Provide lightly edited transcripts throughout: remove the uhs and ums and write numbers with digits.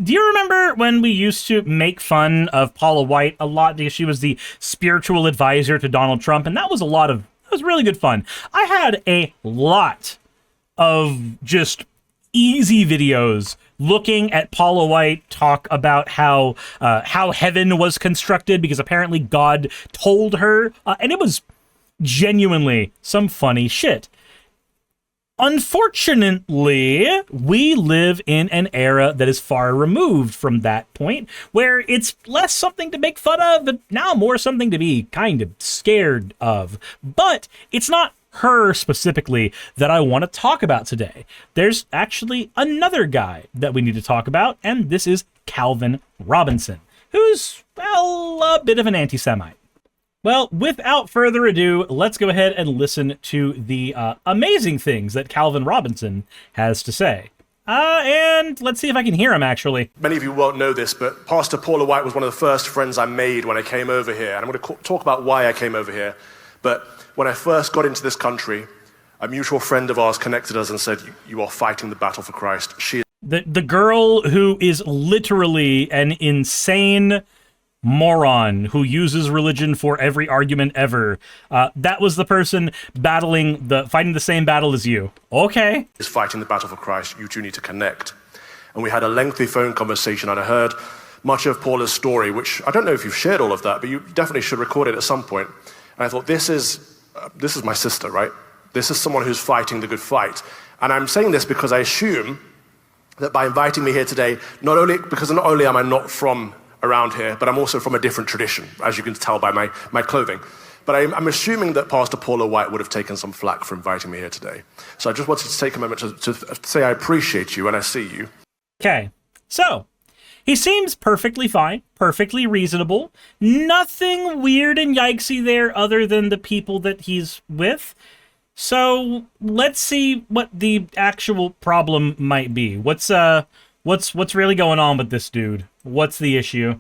Do you remember when we used to make fun of Paula White a lot because she was the spiritual advisor to Donald Trump? And that was really good fun. I had a lot of just easy videos looking at Paula White talk about how heaven was constructed because apparently God told her, and it was genuinely some funny shit. Unfortunately, we live in an era that is far removed from that point, where it's less something to make fun of, but now more something to be kind of scared of. But it's not her specifically that I want to talk about today. There's actually another guy that we need to talk about, and this is Calvin Robinson, who's, well, a bit of an anti-Semite. Well, without further ado, let's go ahead and listen to the amazing things that Calvin Robinson has to say. And let's see if I can hear him, actually. Many of you won't know this, but Pastor Paula White was one of the first friends I made when I came over here. And I'm going to talk about why I came over here. But when I first got into this country, a mutual friend of ours connected us and said, you are fighting the battle for Christ. The girl who is literally an insane moron who uses religion for every argument ever. That was the person fighting the same battle as you. Okay. Is fighting the battle for Christ. You two need to connect. And we had a lengthy phone conversation, and I heard much of Paula's story, which I don't know if you've shared all of that, but you definitely should record it at some point. And I thought, this is my sister, right? This is someone who's fighting the good fight. And I'm saying this because I assume that by inviting me here today, not only am I not from around here, but I'm also from a different tradition, as you can tell by my clothing. But I'm assuming that Pastor Paula White would have taken some flack for inviting me here today. So I just wanted to take a moment to say I appreciate you and I see you. Okay, so he seems perfectly fine, perfectly reasonable. Nothing weird and yikesy there other than the people that he's with. So let's see what the actual problem might be. What's really going on with this dude? What's the issue?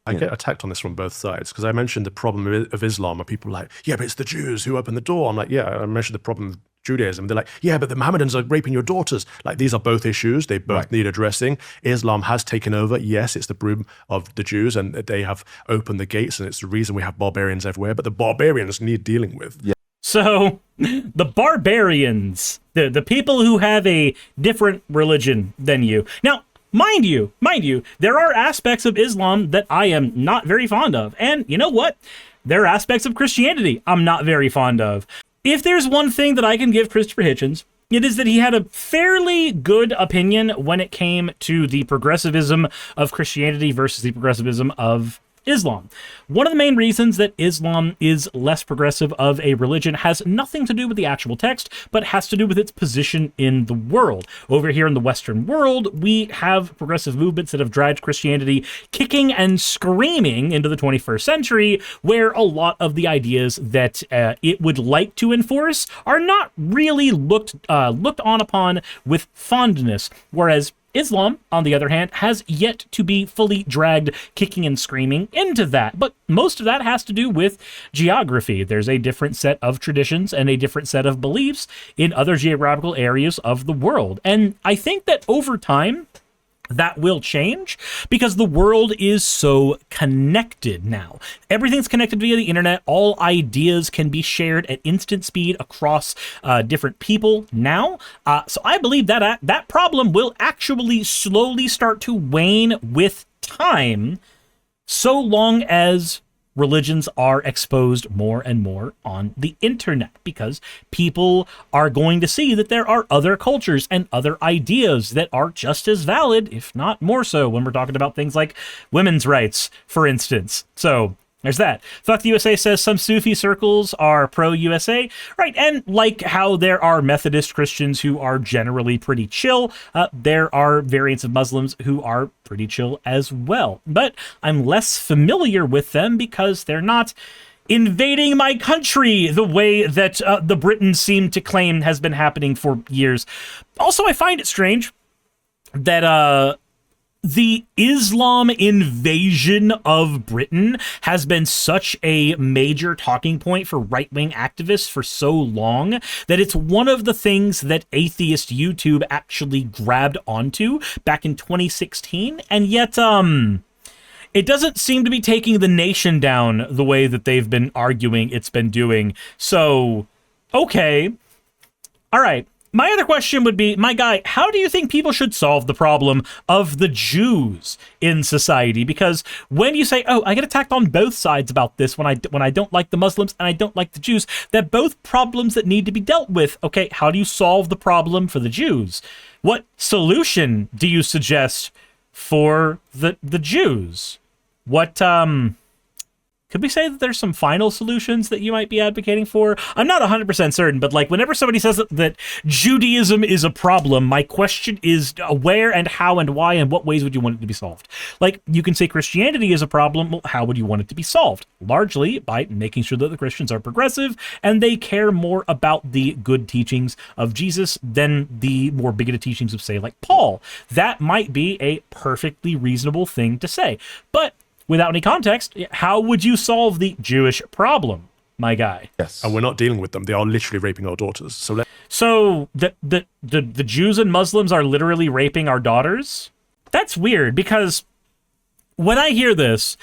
I get attacked on this from both sides because I mentioned the problem of Islam and people are like, yeah, but it's the Jews who opened the door. I'm like, yeah, I mentioned the problem of Judaism. They're like, yeah, but the Mohammedans are raping your daughters. Like, these are both issues. They both need addressing. Islam has taken over. Yes, it's the broom of the Jews and they have opened the gates and it's the reason we have barbarians everywhere. But the barbarians need dealing with. Yeah. So the barbarians, the people who have a different religion than you. Now, mind you, there are aspects of Islam that I am not very fond of. And you know what? There are aspects of Christianity I'm not very fond of. If there's one thing that I can give Christopher Hitchens, it is that he had a fairly good opinion when it came to the progressivism of Christianity versus the progressivism of Islam. One of the main reasons that Islam is less progressive of a religion has nothing to do with the actual text, but has to do with its position in the world. Over here in the Western world, we have progressive movements that have dragged Christianity kicking and screaming into the 21st century, where a lot of the ideas that it would like to enforce are not really looked on upon with fondness, whereas Islam, on the other hand, has yet to be fully dragged kicking and screaming into that. But most of that has to do with geography. There's a different set of traditions and a different set of beliefs in other geographical areas of the world. And I think that over time, that will change because the world is so connected now. Everything's connected via the internet. All ideas can be shared at instant speed across different people now. So I believe that that problem will actually slowly start to wane with time, so long as religions are exposed more and more on the internet, because people are going to see that there are other cultures and other ideas that are just as valid, if not more so, when we're talking about things like women's rights, for instance. So there's that. Fuck the USA says some Sufi circles are pro-USA. Right, and like how there are Methodist Christians who are generally pretty chill, there are variants of Muslims who are pretty chill as well. But I'm less familiar with them because they're not invading my country the way that the Britons seem to claim has been happening for years. Also, I find it strange that the Islam invasion of Britain has been such a major talking point for right-wing activists for so long that it's one of the things that atheist YouTube actually grabbed onto back in 2016, and yet it doesn't seem to be taking the nation down the way that they've been arguing it's been doing. So, okay. All right. My other question would be, my guy, how do you think people should solve the problem of the Jews in society? Because when you say, oh, I get attacked on both sides about this when I don't like the Muslims and I don't like the Jews, they're both problems that need to be dealt with. Okay, how do you solve the problem for the Jews? What solution do you suggest for the Jews? What, could we say that there's some final solutions that you might be advocating for? I'm not 100% certain, but like whenever somebody says that Judaism is a problem, my question is where and how and why and what ways would you want it to be solved? Like you can say Christianity is a problem. Well, how would you want it to be solved? Largely by making sure that the Christians are progressive and they care more about the good teachings of Jesus than the more bigoted teachings of, say, like Paul. That might be a perfectly reasonable thing to say. But without any context, how would you solve the Jewish problem, my guy? Yes. And we're not dealing with them. They are literally raping our daughters. So the Jews and Muslims are literally raping our daughters? That's weird, because when I hear this,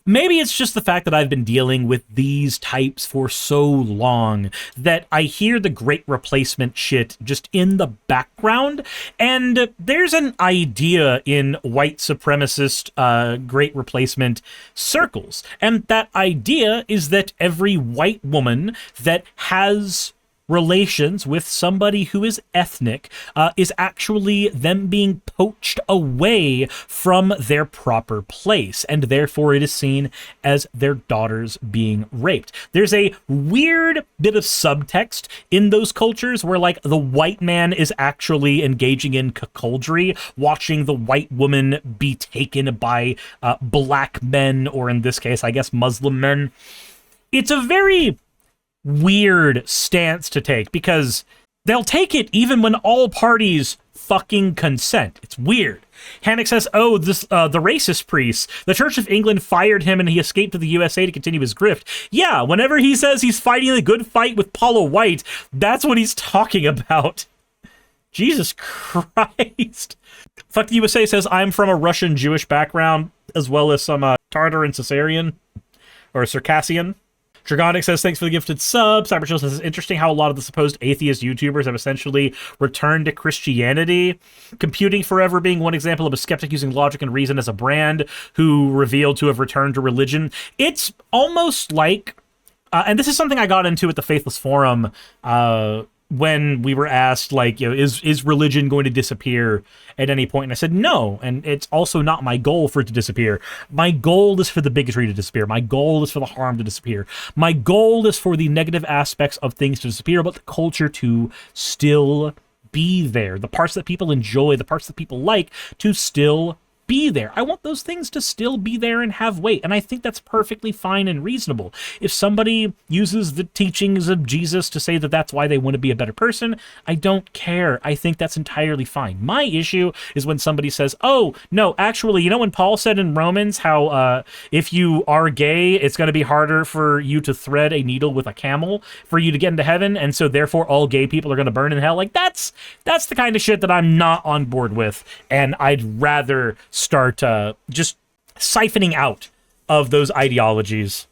maybe it's just the fact that I've been dealing with these types for so long that I hear the Great Replacement shit just in the background. And there's an idea in white supremacist Great Replacement circles. And that idea is that every white woman that has relations with somebody who is ethnic is actually them being poached away from their proper place, and therefore it is seen as their daughters being raped. There's a weird bit of subtext in those cultures where like the white man is actually engaging in cuckoldry, watching the white woman be taken by black men, or in this case, I guess, Muslim men. It's a very weird stance to take, because they'll take it even when all parties fucking consent. It's weird. Hannock says, oh, this the racist priest, the Church of England fired him and he escaped to the USA to continue his grift. Yeah, whenever he says he's fighting the good fight with Paula White, that's what he's talking about. Jesus Christ. Fuck the USA says, I'm from a Russian Jewish background, as well as some Tartar and Caesarian, or Circassian. Dragonic says, thanks for the gifted sub. Cyberchill says, it's interesting how a lot of the supposed atheist YouTubers have essentially returned to Christianity. Computing Forever being one example of a skeptic using logic and reason as a brand who revealed to have returned to religion. It's almost like, and this is something I got into at the Faithless Forum when we were asked, like, you know, is religion going to disappear at any point? And I said no, and it's also not my goal for it to disappear. My goal is for the bigotry to disappear. My goal is for the harm to disappear. My goal is for the negative aspects of things to disappear, but the culture to still be there. The parts that people enjoy, the parts that people like, to still be there. I want those things to still be there and have weight, and I think that's perfectly fine and reasonable. If somebody uses the teachings of Jesus to say that that's why they want to be a better person, I don't care. I think that's entirely fine. My issue is when somebody says, oh, no, actually, you know when Paul said in Romans how if you are gay, it's going to be harder for you to thread a needle with a camel for you to get into heaven, and so therefore all gay people are going to burn in hell? Like, that's the kind of shit that I'm not on board with, and I'd rather start just siphoning out of those ideologies.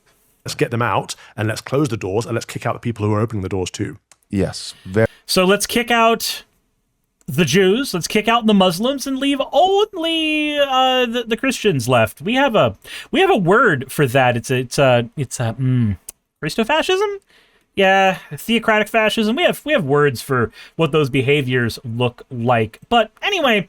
Let's get them out, and let's close the doors, and let's kick out the people who are opening the doors too. Yes. So let's kick out the Jews, let's kick out the Muslims, and leave only the Christians left. We have a word for that. It's Christofascism? Yeah, theocratic fascism. We have words for what those behaviors look like. But anyway,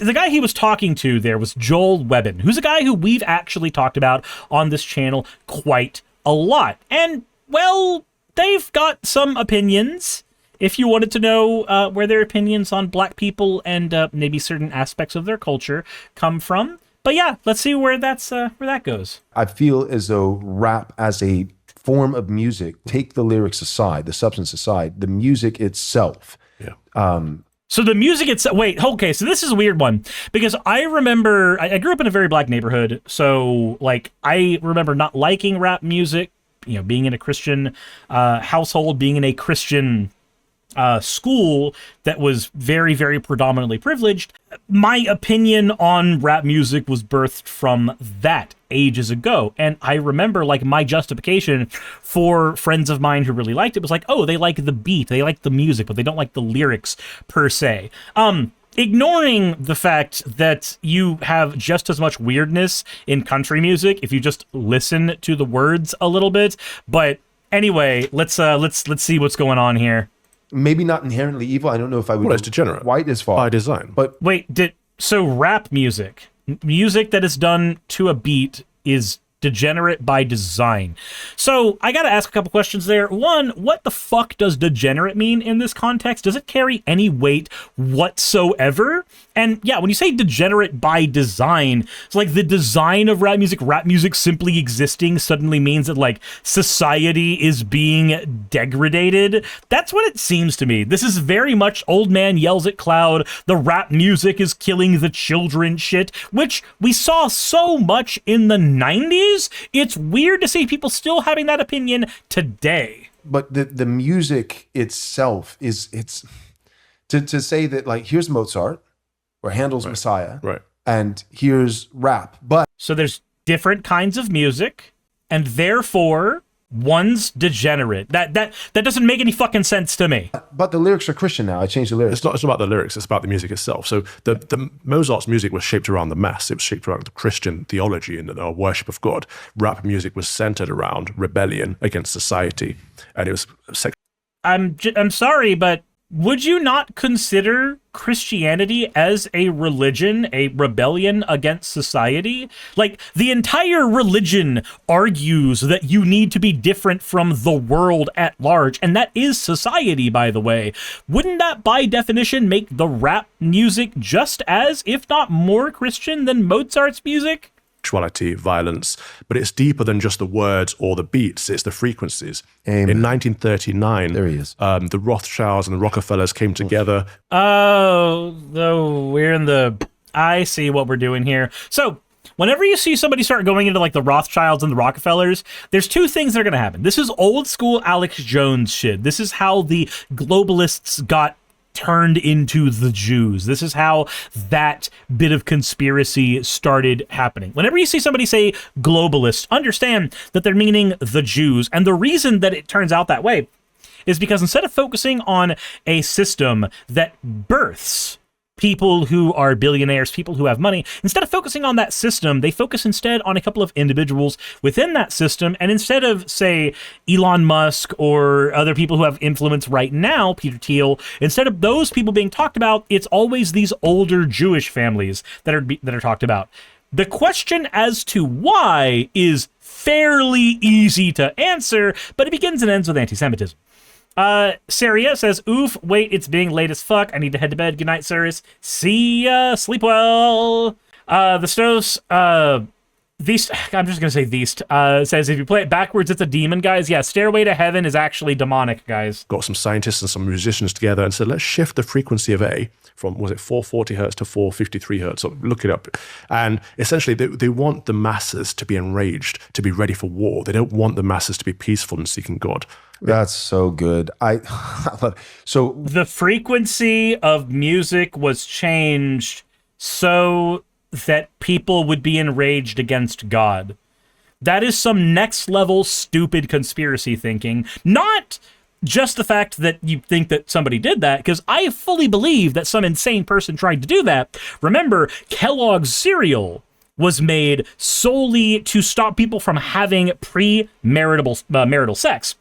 the guy he was talking to there was Joel Webbon, who's a guy who we've actually talked about on this channel quite a lot. And, well, they've got some opinions, if you wanted to know where their opinions on black people and maybe certain aspects of their culture come from. But yeah, let's see where that goes. I feel as though rap as a form of music, take the lyrics aside, the substance aside, the music itself So the music itself, wait, okay, so this is a weird one, because I remember, I grew up in a very black neighborhood, so, like, I remember not liking rap music, you know, being in a Christian household, being in a Christian school that was very, very predominantly privileged. My opinion on rap music was birthed from that ages ago. And I remember, like, my justification for friends of mine who really liked it was like, oh, they like the beat, they like the music, but they don't like the lyrics per se. Ignoring the fact that you have just as much weirdness in country music if you just listen to the words a little bit. But anyway, let's see what's going on here. Maybe not inherently evil. I don't know if I would. Well, it's degenerate. Quite as far by design. But wait, so rap music that is done to a beat is degenerate by design. So I gotta ask a couple questions there. One, what the fuck does degenerate mean in this context? Does it carry any weight whatsoever? And yeah, when you say degenerate by design, it's like the design of rap music simply existing suddenly means that, like, society is being degraded. That's what it seems to me. This is very much old man yells at cloud, the rap music is killing the children shit, which we saw so much in the 90s. It's weird to see people still having that opinion today. But the music itself it's to say that, like, here's Mozart or Handel's Messiah, right, and here's rap. But so there's different kinds of music, and therefore one's degenerate. That doesn't make any fucking sense to me. But the lyrics are Christian now. I changed the lyrics. It's not about the lyrics, it's about the music itself. So the Mozart's music was shaped around the mass. It was shaped around the Christian theology and the worship of God. Rap music was centered around rebellion against society, and it was I'm sorry, but would you not consider Christianity as a religion, a rebellion against society? Like, the entire religion argues that you need to be different from the world at large, and that is society, by the way. Wouldn't that, by definition, make the rap music just as, if not more, Christian than Mozart's music? Sexuality, violence, but it's deeper than just the words or the beats, it's the frequencies. Amen. In 1939, there he is. The Rothschilds and the Rockefellers came together. Oh, we're in the... I see what we're doing here. So, whenever you see somebody start going into, like, the Rothschilds and the Rockefellers, there's two things that are going to happen. This is old school Alex Jones shit. This is how the globalists got turned into the Jews. This is how that bit of conspiracy started happening. Whenever you see somebody say globalist, understand that they're meaning the Jews. And the reason that it turns out that way is because instead of focusing on a system that births people who are billionaires, people who have money, instead of focusing on that system, they focus instead on a couple of individuals within that system. And instead of, say, Elon Musk or other people who have influence right now, Peter Thiel, instead of those people being talked about, it's always these older Jewish families that are talked about. The question as to why is fairly easy to answer, but it begins and ends with anti-Semitism. Saria says, oof, wait, it's being late as fuck. I need to head to bed. Good night, Suris. See ya. Sleep well. The Stos, I'm just gonna say Theist, says, if you play it backwards, it's a demon, guys. Yeah, Stairway to Heaven is actually demonic, guys. Got some scientists and some musicians together and said, let's shift the frequency of A from, was it 440 hertz to 453 hertz? So look it up. And essentially, they want the masses to be enraged, to be ready for war. They don't want the masses to be peaceful and seeking God. That's so good. So the frequency of music was changed so that people would be enraged against God. That is some next level stupid conspiracy thinking. Not just the fact that you think that somebody did that, because I fully believe that some insane person tried to do that. Remember, Kellogg's cereal was made solely to stop people from having marital sex.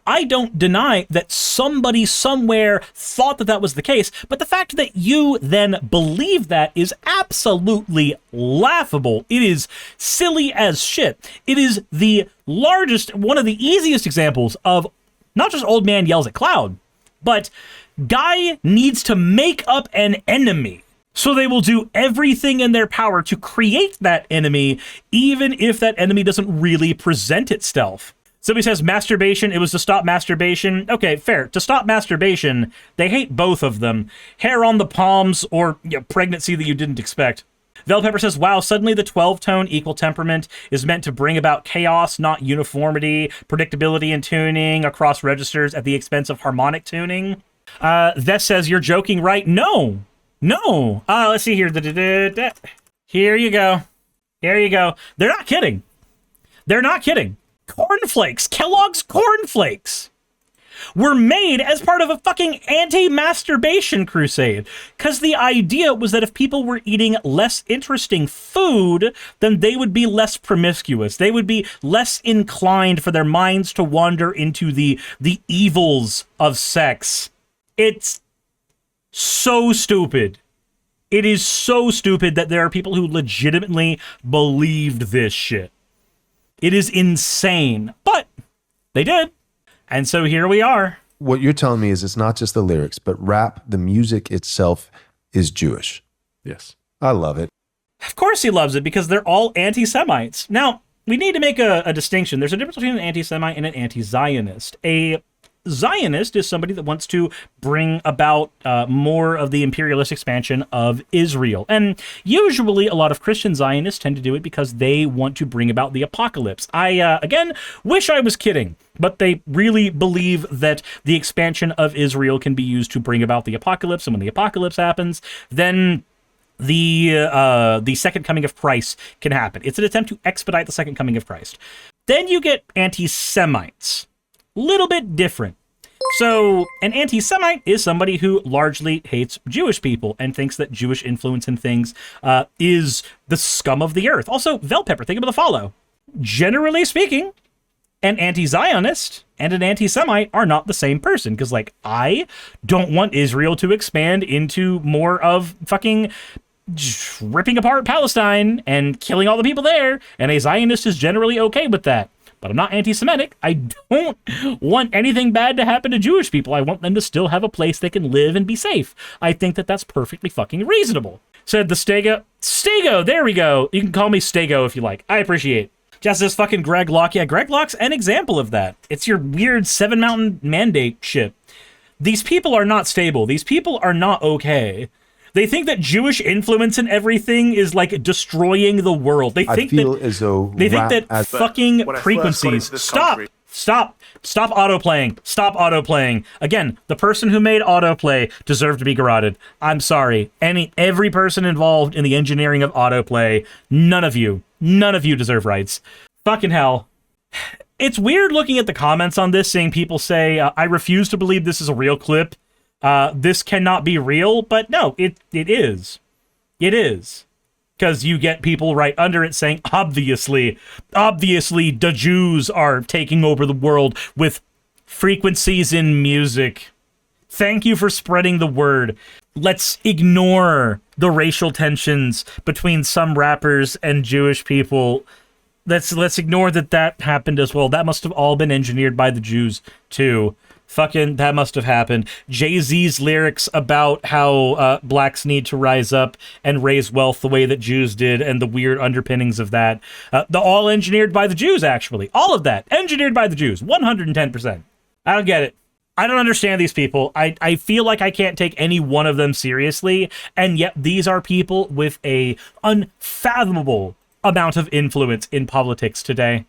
I don't deny that somebody somewhere thought that that was the case, but the fact that you then believe that is absolutely laughable. It is silly as shit. It is the largest, one of the easiest examples of not just old man yells at cloud, but guy needs to make up an enemy. So they will do everything in their power to create that enemy, even if that enemy doesn't really present itself. Somebody says masturbation, it was to stop masturbation. Okay, fair. To stop masturbation, they hate both of them. Hair on the palms or pregnancy that you didn't expect. Velpepper says, wow, suddenly the 12-tone equal temperament is meant to bring about chaos, not uniformity, predictability in tuning across registers at the expense of harmonic tuning. Vess says, you're joking, right? No. Let's see here. Here you go. They're not kidding. Cornflakes, Kellogg's cornflakes, were made as part of a fucking anti-masturbation crusade. Because the idea was that if people were eating less interesting food, then they would be less promiscuous. They would be less inclined for their minds to wander into the evils of sex. It's so stupid. It is so stupid that there are people who legitimately believed this shit. It is insane, but they did. And so here we are. What you're telling me is it's not just the lyrics, but rap, the music itself is Jewish. Yes. I love it. Of course he loves it, because they're all anti-Semites. Now, we need to make a distinction. There's a difference between an anti-Semite and an anti-Zionist. A Zionist is somebody that wants to bring about more of the imperialist expansion of Israel. And usually a lot of Christian Zionists tend to do it because they want to bring about the apocalypse. I, again, wish I was kidding, but they really believe that the expansion of Israel can be used to bring about the apocalypse. And when the apocalypse happens, then the second coming of Christ can happen. It's an attempt to expedite the second coming of Christ. Then you get anti-Semites. Little bit different. So an anti-Semite is somebody who largely hates Jewish people and thinks that Jewish influence in things is the scum of the earth. Also, Velpepper, think about the follow. Generally speaking, an anti-Zionist and an anti-Semite are not the same person, because, like, I don't want Israel to expand into more of fucking ripping apart Palestine and killing all the people there, and a Zionist is generally okay with that. But I'm not anti-Semitic. I don't want anything bad to happen to Jewish people. I want them to still have a place they can live and be safe. I think that that's perfectly fucking reasonable. Said the Stego, there we go. You can call me Stego if you like. I appreciate it. Just this fucking Greg Locke. Yeah, Greg Locke's an example of that. It's your weird Seven Mountain mandate shit. These people are not stable. These people are not okay. They think that Jewish influence in everything is like destroying the world. They think that fucking frequencies. Stop autoplaying. Stop autoplaying. Again, the person who made autoplay deserved to be garroted. I'm sorry. Every person involved in the engineering of autoplay, none of you deserve rights. Fucking hell. It's weird looking at the comments on this, seeing people say, I refuse to believe this is a real clip. This cannot be real, but no, it is. It is. Because you get people right under it saying, obviously, the Jews are taking over the world with frequencies in music. Thank you for spreading the word. Let's ignore the racial tensions between some rappers and Jewish people. Let's ignore that happened as well. That must have all been engineered by the Jews, too. Fucking, that must have happened. Jay-Z's lyrics about how blacks need to rise up and raise wealth the way that Jews did, and the weird underpinnings of that. All engineered by the Jews, actually. All of that, engineered by the Jews, 110%. I don't get it. I don't understand these people. I feel like I can't take any one of them seriously, and yet these are people with a unfathomable amount of influence in politics today.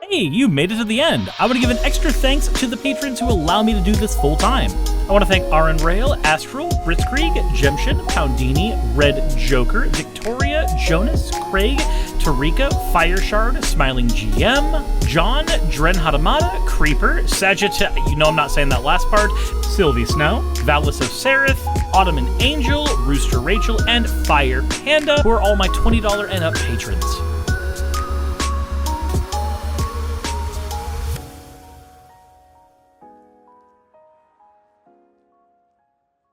Hey, you made it to the end. I want to give an extra thanks to the patrons who allow me to do this full time. I want to thank Aaron Rail, Astral, Britzkrieg, Jemshin, Poundini, Red Joker, Victoria, Jonas, Craig, Tarika, Fireshard, Smiling GM, John, Dren Hadamada, Creeper, Sagitta, you know I'm not saying that last part, Sylvie Snow, Valis of Seraph, Ottoman Angel, Rooster Rachel, and Fire Panda, who are all my $20 and up patrons.